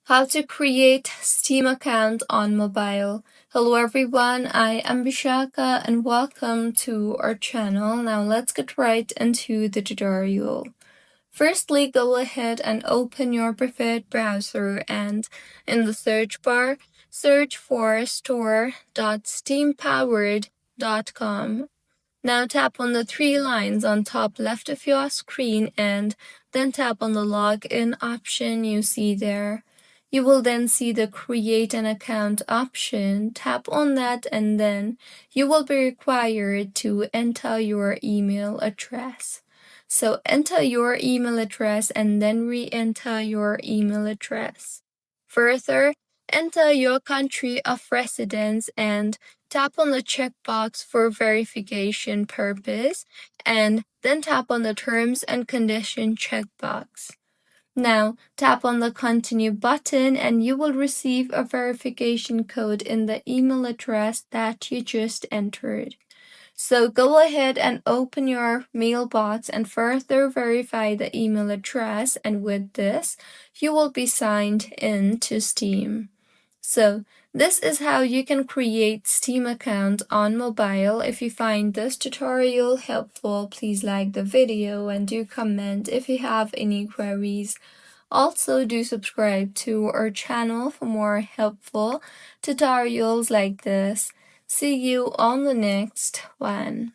How to create Steam account on mobile. Hello everyone, I am Vishaka and welcome to our channel. Now let's get right into the tutorial. Firstly, go ahead and open your preferred browser and in the search bar, search for store.steampowered.com. Now tap on the three lines on top left of your screen and then tap on the login option you see there. You will then see the create an account option. Tap on that and then you will be required to enter your email address. So enter your email address and then re-enter your email address. Further, enter your country of residence and tap on the checkbox for verification purpose and then tap on the terms and condition checkbox. Now tap on the continue button and you will receive a verification code in the email address that you just entered. So go ahead and open your mailbox and further verify the email address, and with this, you will be signed in to Steam. So this is how you can create Steam account on mobile. If you find this tutorial helpful, please like the video and do comment if you have any queries. Also, do subscribe to our channel for more helpful tutorials like this. See you on the next one.